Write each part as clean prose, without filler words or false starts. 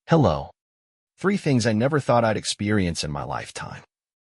Hello. 3 things I never thought I'd experience in my lifetime.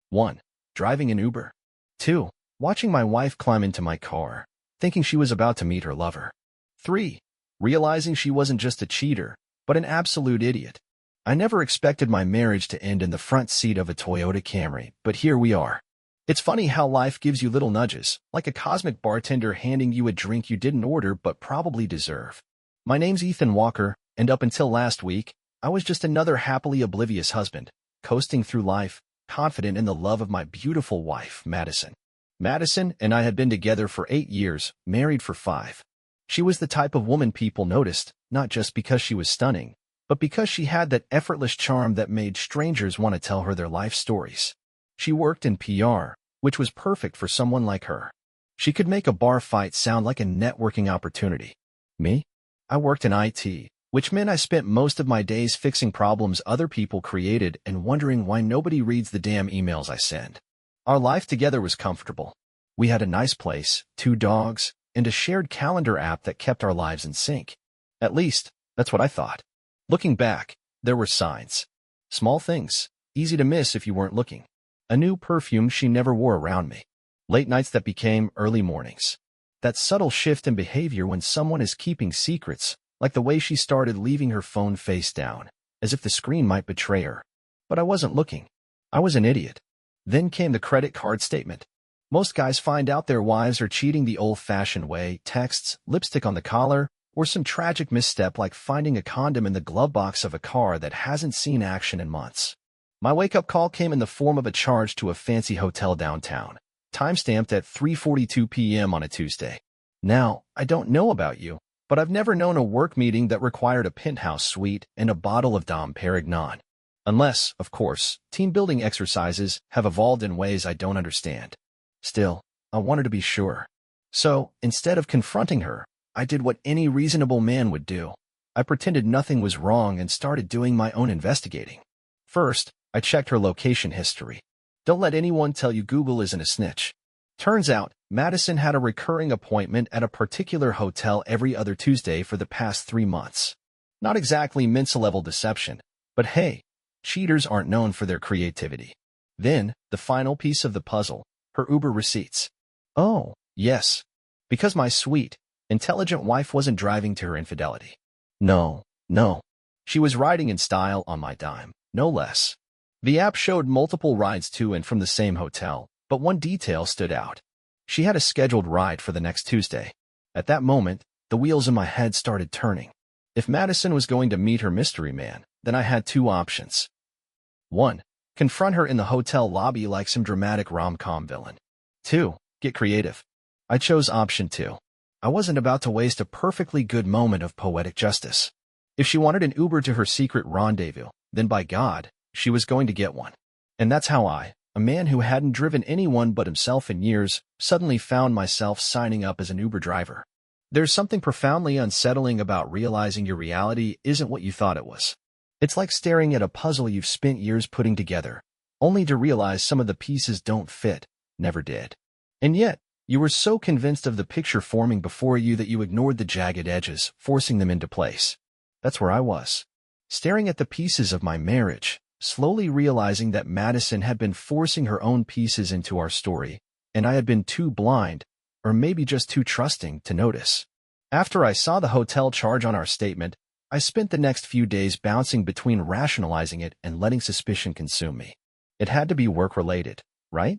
1. Driving an Uber. 2. Watching my wife climb into my car, thinking she was about to meet her lover. 3. Realizing she wasn't just a cheater, but an absolute idiot. I never expected my marriage to end in the front seat of a Toyota Camry, but here we are. It's funny how life gives you little nudges, like a cosmic bartender handing you a drink you didn't order but probably deserve. My name's Ethan Walker, and up until last week, I was just another happily oblivious husband, coasting through life, confident in the love of my beautiful wife, Madison. Madison and I had been together for 8 years, married for 5. She was the type of woman people noticed, not just because she was stunning, but because she had that effortless charm that made strangers want to tell her their life stories. She worked in PR, which was perfect for someone like her. She could make a bar fight sound like a networking opportunity. Me? I worked in IT, which meant I spent most of my days fixing problems other people created and wondering why nobody reads the damn emails I send. Our life together was comfortable. We had a nice place, 2 dogs, and a shared calendar app that kept our lives in sync. At least, that's what I thought. Looking back, there were signs. Small things, easy to miss if you weren't looking. A new perfume she never wore around me. Late nights that became early mornings. That subtle shift in behavior when someone is keeping secrets, like the way she started leaving her phone face down, as if the screen might betray her. But I wasn't looking. I was an idiot. Then came the credit card statement. Most guys find out their wives are cheating the old-fashioned way, texts, lipstick on the collar, or some tragic misstep like finding a condom in the glove box of a car that hasn't seen action in months. My wake-up call came in the form of a charge to a fancy hotel downtown, time-stamped at 3:42 p.m. on a Tuesday. Now, I don't know about you, but I've never known a work meeting that required a penthouse suite and a bottle of Dom Perignon. Unless, of course, team-building exercises have evolved in ways I don't understand. Still, I wanted to be sure. So, instead of confronting her, I did what any reasonable man would do. I pretended nothing was wrong and started doing my own investigating. First, I checked her location history. Don't let anyone tell you Google isn't a snitch. Turns out, Madison had a recurring appointment at a particular hotel every other Tuesday for the past 3 months. Not exactly Mensa-level deception, but hey, cheaters aren't known for their creativity. Then, the final piece of the puzzle, her Uber receipts. Oh, yes. Because my sweet, intelligent wife wasn't driving to her infidelity. No. She was riding in style on my dime, no less. The app showed multiple rides to and from the same hotel, but one detail stood out. She had a scheduled ride for the next Tuesday. At that moment, the wheels in my head started turning. If Madison was going to meet her mystery man, then I had 2 options. 1. Confront her in the hotel lobby like some dramatic rom-com villain. 2. Get creative. I chose option 2. I wasn't about to waste a perfectly good moment of poetic justice. If she wanted an Uber to her secret rendezvous, then by God, she was going to get one. And that's how I, a man who hadn't driven anyone but himself in years, suddenly found myself signing up as an Uber driver. There's something profoundly unsettling about realizing your reality isn't what you thought it was. It's like staring at a puzzle you've spent years putting together, only to realize some of the pieces don't fit, never did. And yet, you were so convinced of the picture forming before you that you ignored the jagged edges, forcing them into place. That's where I was, staring at the pieces of my marriage, slowly realizing that Madison had been forcing her own pieces into our story, and I had been too blind, or maybe just too trusting, to notice. After I saw the hotel charge on our statement, I spent the next few days bouncing between rationalizing it and letting suspicion consume me. It had to be work-related, right?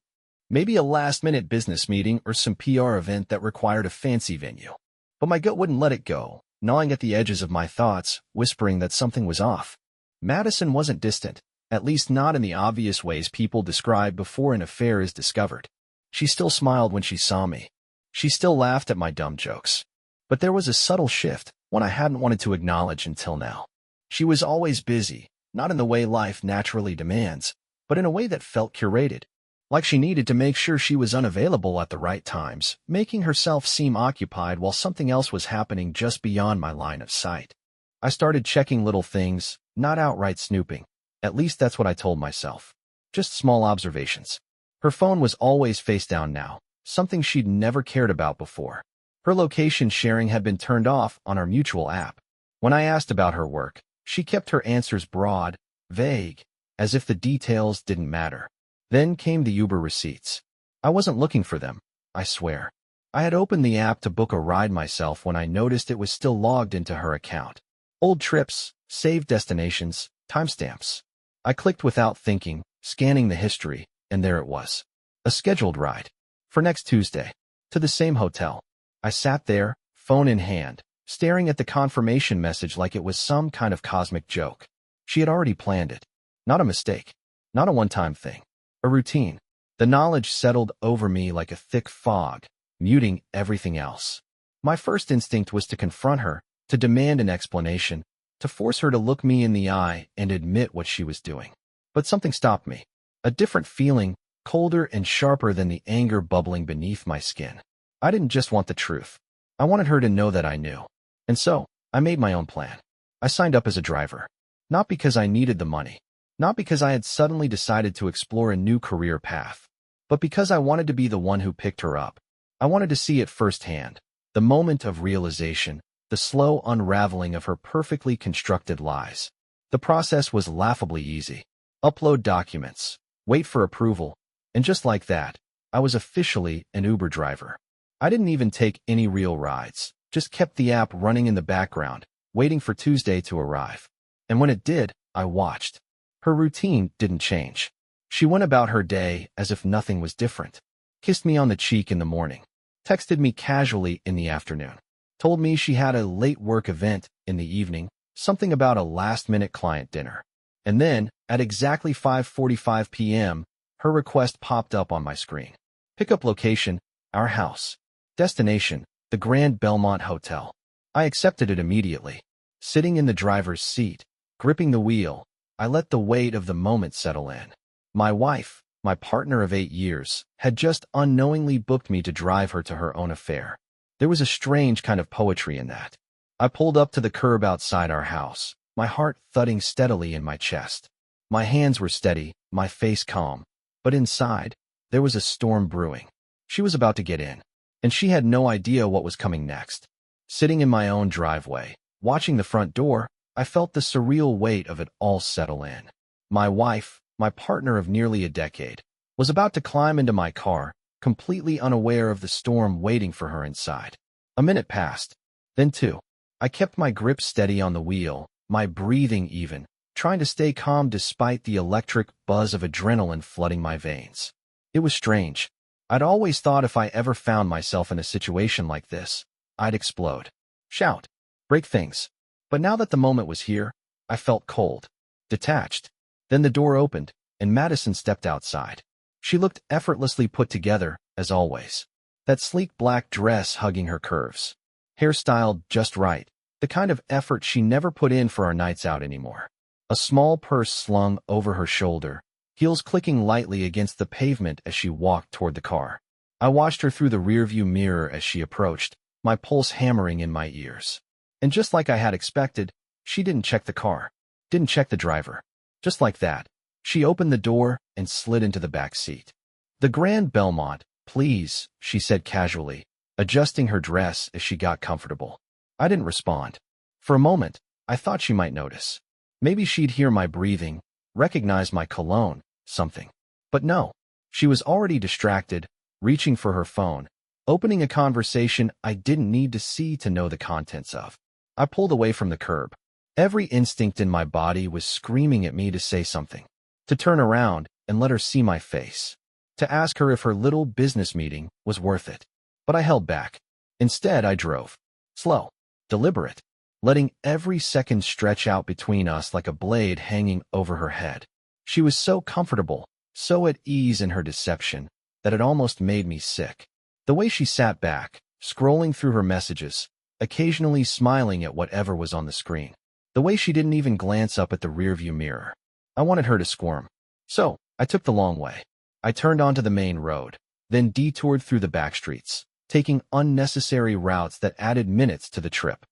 Maybe a last-minute business meeting or some PR event that required a fancy venue. But my gut wouldn't let it go, gnawing at the edges of my thoughts, whispering that something was off. Madison wasn't distant, at least not in the obvious ways people describe before an affair is discovered. She still smiled when she saw me. She still laughed at my dumb jokes. But there was a subtle shift, one I hadn't wanted to acknowledge until now. She was always busy, not in the way life naturally demands, but in a way that felt curated. Like she needed to make sure she was unavailable at the right times, making herself seem occupied while something else was happening just beyond my line of sight. I started checking little things, not outright snooping. At least that's what I told myself. Just small observations. Her phone was always face down now, something she'd never cared about before. Her location sharing had been turned off on our mutual app. When I asked about her work, She kept her answers broad, vague, as if the details didn't matter. Then came the Uber receipts. I wasn't looking for them, I swear. I had opened the app to book a ride myself when I noticed it was still logged into her account. Old trips, saved destinations, timestamps. I clicked without thinking, scanning the history, and there it was. A scheduled ride. For next Tuesday. To the same hotel. I sat there, phone in hand, staring at the confirmation message like it was some kind of cosmic joke. She had already planned it. Not a mistake. Not a one-time thing. A routine. The knowledge settled over me like a thick fog, muting everything else. My first instinct was to confront her, to demand an explanation, to force her to look me in the eye and admit what she was doing. But something stopped me. A different feeling, colder and sharper than the anger bubbling beneath my skin. I didn't just want the truth. I wanted her to know that I knew. And so, I made my own plan. I signed up as a driver. Not because I needed the money. Not because I had suddenly decided to explore a new career path. But because I wanted to be the one who picked her up. I wanted to see it firsthand. The moment of realization. The slow unraveling of her perfectly constructed lies. The process was laughably easy. Upload documents. Wait for approval. And just like that, I was officially an Uber driver. I didn't even take any real rides, just kept the app running in the background, waiting for Tuesday to arrive. And when it did, I watched. Her routine didn't change. She went about her day as if nothing was different. Kissed me on the cheek in the morning. Texted me casually in the afternoon. Told me she had a late work event in the evening, something about a last-minute client dinner. And then, at exactly 5:45 p.m., her request popped up on my screen. Pickup location, our house. Destination, the Grand Belmont Hotel. I accepted it immediately. Sitting in the driver's seat, gripping the wheel, I let the weight of the moment settle in. My wife, my partner of 8 years, had just unknowingly booked me to drive her to her own affair. There was a strange kind of poetry in that. I pulled up to the curb outside our house, my heart thudding steadily in my chest. My hands were steady, my face calm. But inside, there was a storm brewing. She was about to get in, and she had no idea what was coming next. Sitting in my own driveway, watching the front door, I felt the surreal weight of it all settle in. My wife, my partner of nearly a decade, was about to climb into my car, completely unaware of the storm waiting for her inside. A minute passed, then two. I kept my grip steady on the wheel, my breathing even, trying to stay calm despite the electric buzz of adrenaline flooding my veins. It was strange. I'd always thought if I ever found myself in a situation like this, I'd explode. Shout. Break things. But now that the moment was here, I felt cold. Detached. Then the door opened, and Madison stepped outside. She looked effortlessly put together, as always. That sleek black dress hugging her curves. Hair styled just right. The kind of effort she never put in for our nights out anymore. A small purse slung over her shoulder, heels clicking lightly against the pavement as she walked toward the car. I watched her through the rearview mirror as she approached, my pulse hammering in my ears. And just like I had expected, she didn't check the car, didn't check the driver. Just like that, she opened the door and slid into the back seat. "The Grand Belmont, please," she said casually, adjusting her dress as she got comfortable. I didn't respond. For a moment, I thought she might notice. Maybe she'd hear my breathing, recognize my cologne, something. But no, she was already distracted, reaching for her phone, opening a conversation I didn't need to see to know the contents of. I pulled away from the curb. Every instinct in my body was screaming at me to say something, to turn around and let her see my face, to ask her if her little business meeting was worth it. But I held back. Instead, I drove. Slow, deliberate, letting every second stretch out between us like a blade hanging over her head. She was so comfortable, so at ease in her deception, that it almost made me sick. The way she sat back, scrolling through her messages, occasionally smiling at whatever was on the screen. The way she didn't even glance up at the rearview mirror. I wanted her to squirm. So, I took the long way. I turned onto the main road, then detoured through the back streets, taking unnecessary routes that added minutes to the trip.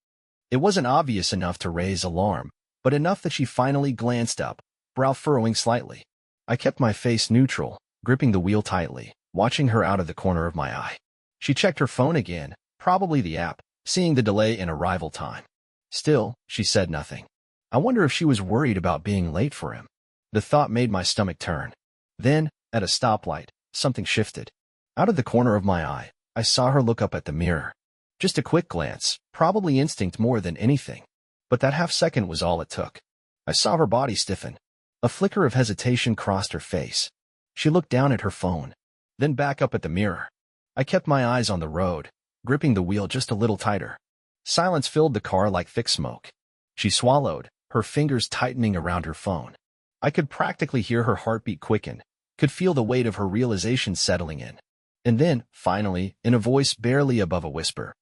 It wasn't obvious enough to raise alarm, but enough that she finally glanced up, brow furrowing slightly. I kept my face neutral, gripping the wheel tightly, watching her out of the corner of my eye. She checked her phone again, probably the app, seeing the delay in arrival time. Still, she said nothing. I wonder if she was worried about being late for him. The thought made my stomach turn. Then, at a stoplight, something shifted. Out of the corner of my eye, I saw her look up at the mirror. Just a quick glance, probably instinct more than anything. But that half second was all it took. I saw her body stiffen. A flicker of hesitation crossed her face. She looked down at her phone, then back up at the mirror. I kept my eyes on the road, gripping the wheel just a little tighter. Silence filled the car like thick smoke. She swallowed, her fingers tightening around her phone. I could practically hear her heartbeat quicken, could feel the weight of her realization settling in. And then, finally, in a voice barely above a whisper,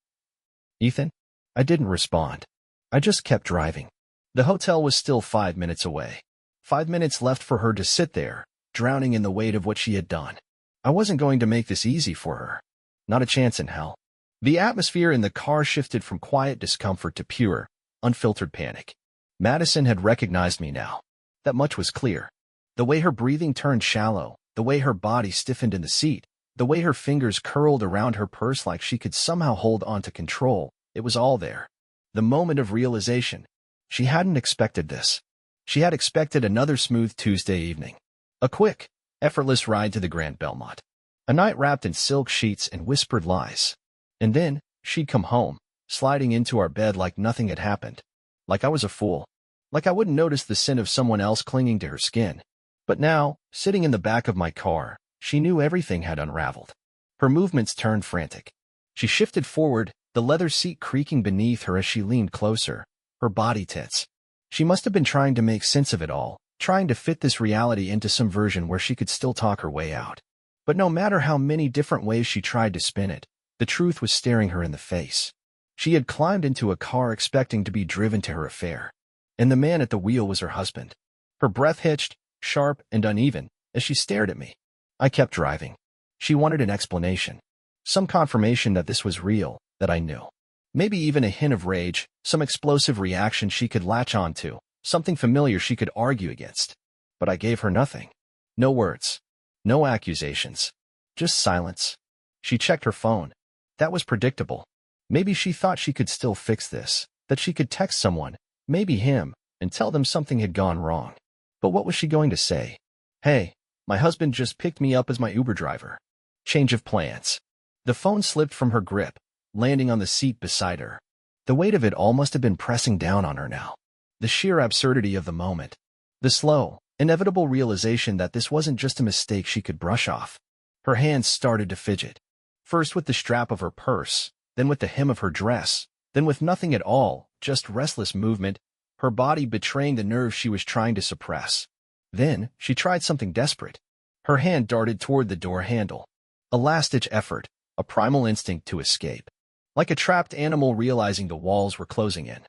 "Ethan?" I didn't respond. I just kept driving. The hotel was still 5 minutes away. 5 minutes left for her to sit there, drowning in the weight of what she had done. I wasn't going to make this easy for her. Not a chance in hell. The atmosphere in the car shifted from quiet discomfort to pure, unfiltered panic. Madison had recognized me now. That much was clear. The way her breathing turned shallow, the way her body stiffened in the seat, the way her fingers curled around her purse like she could somehow hold on to control, it was all there. The moment of realization. She hadn't expected this. She had expected another smooth Tuesday evening. A quick, effortless ride to the Grand Belmont. A night wrapped in silk sheets and whispered lies. And then, she'd come home, sliding into our bed like nothing had happened. Like I was a fool. Like I wouldn't notice the sin of someone else clinging to her skin. But now, sitting in the back of my car, she knew everything had unraveled. Her movements turned frantic. She shifted forward, the leather seat creaking beneath her as she leaned closer, her body tense. She must have been trying to make sense of it all, trying to fit this reality into some version where she could still talk her way out. But no matter how many different ways she tried to spin it, the truth was staring her in the face. She had climbed into a car expecting to be driven to her affair. And the man at the wheel was her husband. Her breath hitched, sharp and uneven, as she stared at me. I kept driving. She wanted an explanation. Some confirmation that this was real, that I knew. Maybe even a hint of rage, some explosive reaction she could latch onto, something familiar she could argue against. But I gave her nothing. No words. No accusations. Just silence. She checked her phone. That was predictable. Maybe she thought she could still fix this, that she could text someone, maybe him, and tell them something had gone wrong. But what was she going to say? "Hey, my husband just picked me up as my Uber driver." Change of plans. The phone slipped from her grip, landing on the seat beside her. The weight of it all must have been pressing down on her now. The sheer absurdity of the moment. The slow, inevitable realization that this wasn't just a mistake she could brush off. Her hands started to fidget. First with the strap of her purse, then with the hem of her dress, then with nothing at all, just restless movement, her body betraying the nerves she was trying to suppress. Then, she tried something desperate. Her hand darted toward the door handle. A last-ditch effort, a primal instinct to escape. Like a trapped animal realizing the walls were closing in.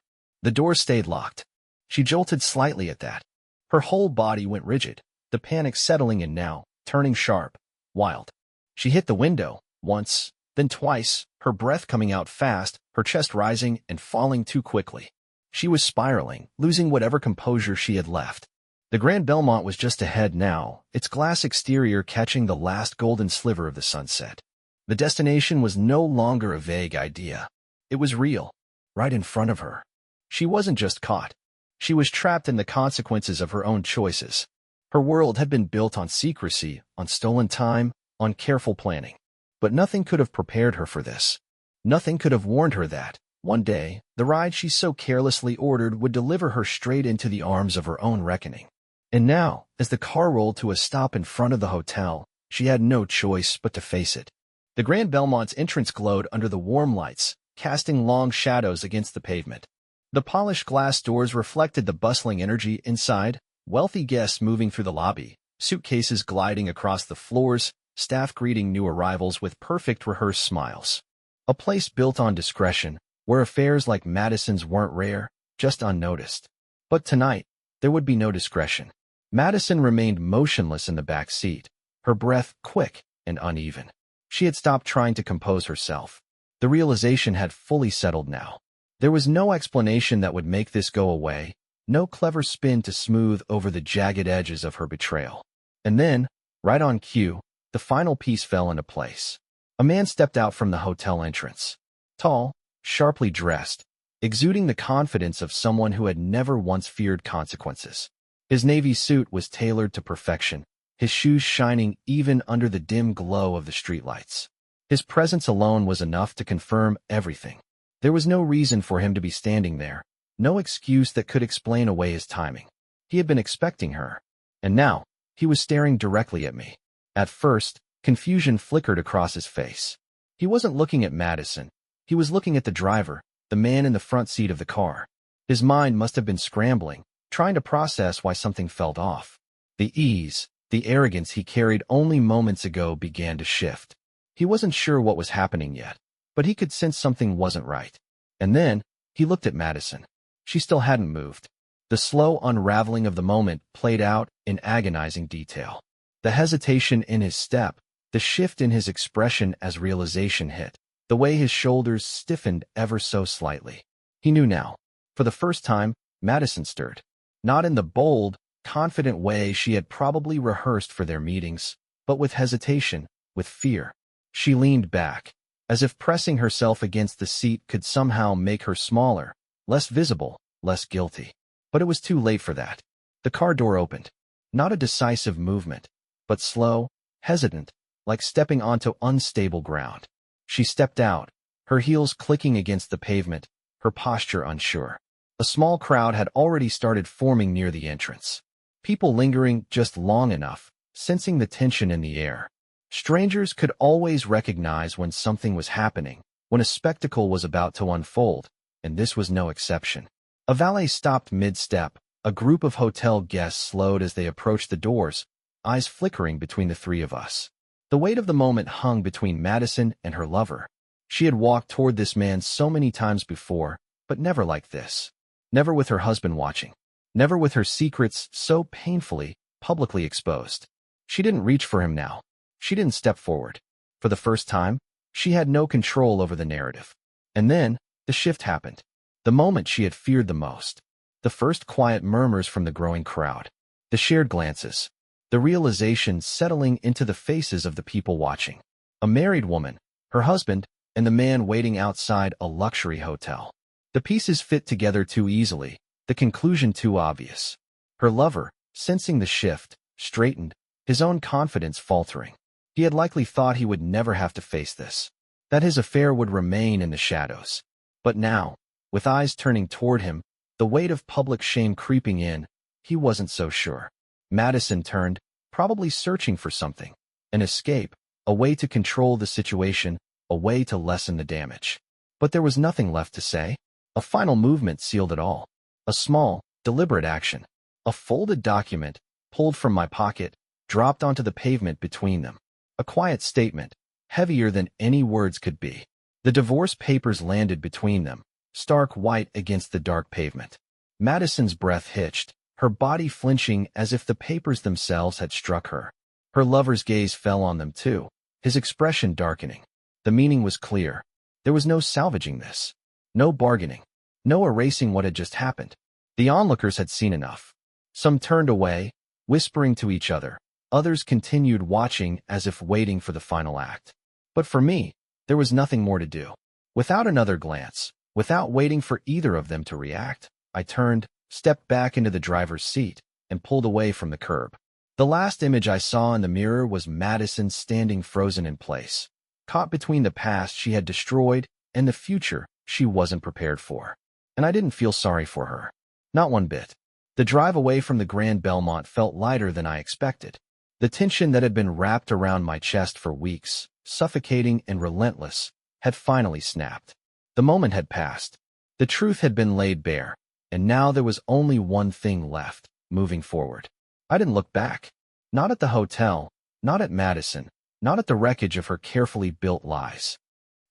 The door stayed locked. She jolted slightly at that. Her whole body went rigid, the panic settling in now, turning sharp, wild. She hit the window, once, then twice, her breath coming out fast, her chest rising and falling too quickly. She was spiraling, losing whatever composure she had left. The Grand Belmont was just ahead now, its glass exterior catching the last golden sliver of the sunset. The destination was no longer a vague idea. It was real, right in front of her. She wasn't just caught. She was trapped in the consequences of her own choices. Her world had been built on secrecy, on stolen time, on careful planning. But nothing could have prepared her for this. Nothing could have warned her that, one day, the ride she so carelessly ordered would deliver her straight into the arms of her own reckoning. And now, as the car rolled to a stop in front of the hotel, she had no choice but to face it. The Grand Belmont's entrance glowed under the warm lights, casting long shadows against the pavement. The polished glass doors reflected the bustling energy inside, wealthy guests moving through the lobby, suitcases gliding across the floors, staff greeting new arrivals with perfect rehearsed smiles. A place built on discretion, where affairs like Madison's weren't rare, just unnoticed. But tonight, there would be no discretion. Madison remained motionless in the back seat, her breath quick and uneven. She had stopped trying to compose herself. The realization had fully settled now. There was no explanation that would make this go away, no clever spin to smooth over the jagged edges of her betrayal. And then, right on cue, the final piece fell into place. A man stepped out from the hotel entrance. Tall, sharply dressed, exuding the confidence of someone who had never once feared consequences. His navy suit was tailored to perfection, his shoes shining even under the dim glow of the streetlights. His presence alone was enough to confirm everything. There was no reason for him to be standing there, no excuse that could explain away his timing. He had been expecting her, and now he was staring directly at me. At first, confusion flickered across his face. He wasn't looking at Madison. He was looking at the driver, the man in the front seat of the car. His mind must have been scrambling, trying to process why something felt off. The ease, the arrogance he carried only moments ago began to shift. He wasn't sure what was happening yet, but he could sense something wasn't right. And then, he looked at Madison. She still hadn't moved. The slow unraveling of the moment played out in agonizing detail. The hesitation in his step, the shift in his expression as realization hit, the way his shoulders stiffened ever so slightly. He knew now. For the first time, Madison stirred. Not in the bold, confident way she had probably rehearsed for their meetings, but with hesitation, with fear. She leaned back, as if pressing herself against the seat could somehow make her smaller, less visible, less guilty. But it was too late for that. The car door opened. Not a decisive movement, but slow, hesitant, like stepping onto unstable ground. She stepped out, her heels clicking against the pavement, her posture unsure. A small crowd had already started forming near the entrance. People lingering just long enough, sensing the tension in the air. Strangers could always recognize when something was happening, when a spectacle was about to unfold, and this was no exception. A valet stopped mid-step. A group of hotel guests slowed as they approached the doors, eyes flickering between the three of us. The weight of the moment hung between Madison and her lover. She had walked toward this man so many times before, but never like this. Never with her husband watching. Never with her secrets so painfully, publicly exposed. She didn't reach for him now. She didn't step forward. For the first time, she had no control over the narrative. And then, the shift happened. The moment she had feared the most. The first quiet murmurs from the growing crowd. The shared glances. The realization settling into the faces of the people watching. A married woman, her husband, and the man waiting outside a luxury hotel. The pieces fit together too easily, the conclusion too obvious. Her lover, sensing the shift, straightened, his own confidence faltering. He had likely thought he would never have to face this, that his affair would remain in the shadows. But now, with eyes turning toward him, the weight of public shame creeping in, he wasn't so sure. Madison turned, probably searching for something. An escape, a way to control the situation, a way to lessen the damage. But there was nothing left to say. A final movement sealed it all. A small, deliberate action. A folded document, pulled from my pocket, dropped onto the pavement between them. A quiet statement, heavier than any words could be. The divorce papers landed between them, stark white against the dark pavement. Madison's breath hitched, her body flinching as if the papers themselves had struck her. Her lover's gaze fell on them too, his expression darkening. The meaning was clear. There was no salvaging this. No bargaining. No erasing what had just happened. The onlookers had seen enough. Some turned away, whispering to each other. Others continued watching as if waiting for the final act. But for me, there was nothing more to do. Without another glance, without waiting for either of them to react, I turned, stepped back into the driver's seat, and pulled away from the curb. The last image I saw in the mirror was Madison standing frozen in place, caught between the past she had destroyed and the future she wasn't prepared for. And I didn't feel sorry for her. Not one bit. The drive away from the Grand Belmont felt lighter than I expected. The tension that had been wrapped around my chest for weeks, suffocating and relentless, had finally snapped. The moment had passed. The truth had been laid bare, and now there was only one thing left, moving forward. I didn't look back. Not at the hotel, not at Madison, not at the wreckage of her carefully built lies.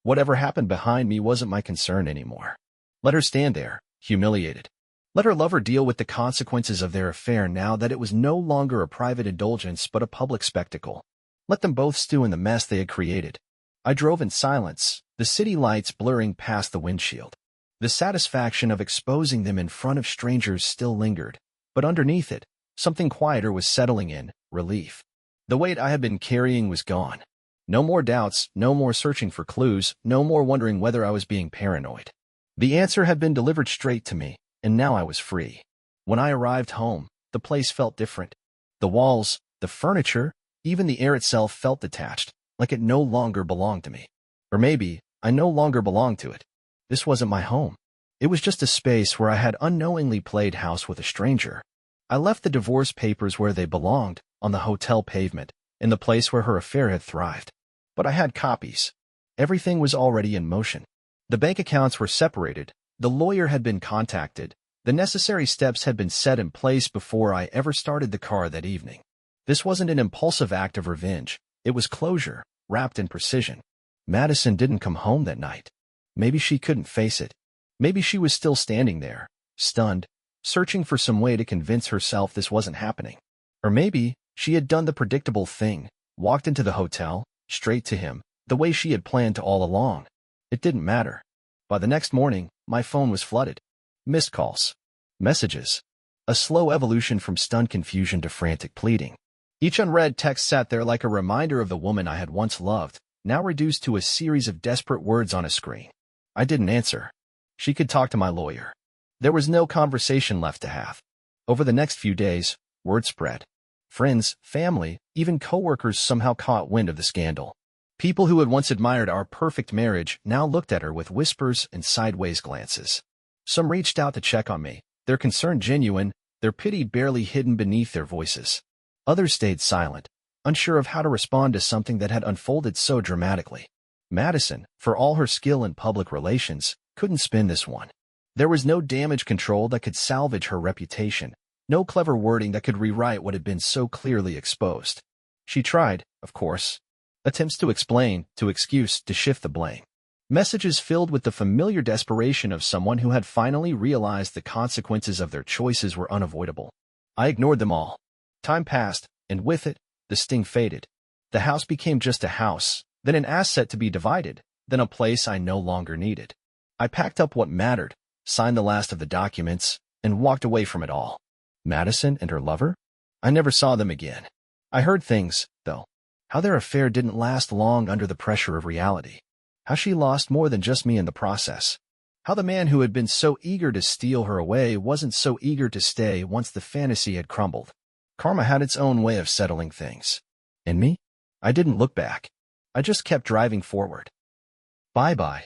Whatever happened behind me wasn't my concern anymore. Let her stand there, humiliated. Let her lover deal with the consequences of their affair now that it was no longer a private indulgence but a public spectacle. Let them both stew in the mess they had created. I drove in silence, the city lights blurring past the windshield. The satisfaction of exposing them in front of strangers still lingered, but underneath it, something quieter was settling in, relief. The weight I had been carrying was gone. No more doubts, no more searching for clues, no more wondering whether I was being paranoid. The answer had been delivered straight to me, and now I was free. When I arrived home, the place felt different. The walls, the furniture, even the air itself felt detached, like it no longer belonged to me. Or maybe I no longer belonged to it. This wasn't my home. It was just a space where I had unknowingly played house with a stranger. I left the divorce papers where they belonged, on the hotel pavement, in the place where her affair had thrived. But I had copies. Everything was already in motion. The bank accounts were separated, the lawyer had been contacted, the necessary steps had been set in place before I ever started the car that evening. This wasn't an impulsive act of revenge, it was closure, wrapped in precision. Madison didn't come home that night. Maybe she couldn't face it. Maybe she was still standing there, stunned, searching for some way to convince herself this wasn't happening. Or maybe she had done the predictable thing, walked into the hotel, straight to him, the way she had planned to all along. It didn't matter. By the next morning, my phone was flooded. Missed calls. Messages. A slow evolution from stunned confusion to frantic pleading. Each unread text sat there like a reminder of the woman I had once loved, now reduced to a series of desperate words on a screen. I didn't answer. She could talk to my lawyer. There was no conversation left to have. Over the next few days, word spread. Friends, family, even coworkers somehow caught wind of the scandal. People who had once admired our perfect marriage now looked at her with whispers and sideways glances. Some reached out to check on me, their concern genuine, their pity barely hidden beneath their voices. Others stayed silent, unsure of how to respond to something that had unfolded so dramatically. Madison, for all her skill in public relations, couldn't spin this one. There was no damage control that could salvage her reputation, no clever wording that could rewrite what had been so clearly exposed. She tried, of course. Attempts to explain, to excuse, to shift the blame. Messages filled with the familiar desperation of someone who had finally realized the consequences of their choices were unavoidable. I ignored them all. Time passed, and with it, the sting faded. The house became just a house, then an asset to be divided, then a place I no longer needed. I packed up what mattered, signed the last of the documents, and walked away from it all. Madison and her lover? I never saw them again. I heard things, though. How their affair didn't last long under the pressure of reality. How she lost more than just me in the process. How the man who had been so eager to steal her away wasn't so eager to stay once the fantasy had crumbled. Karma had its own way of settling things. And me? I didn't look back. I just kept driving forward. Bye-bye.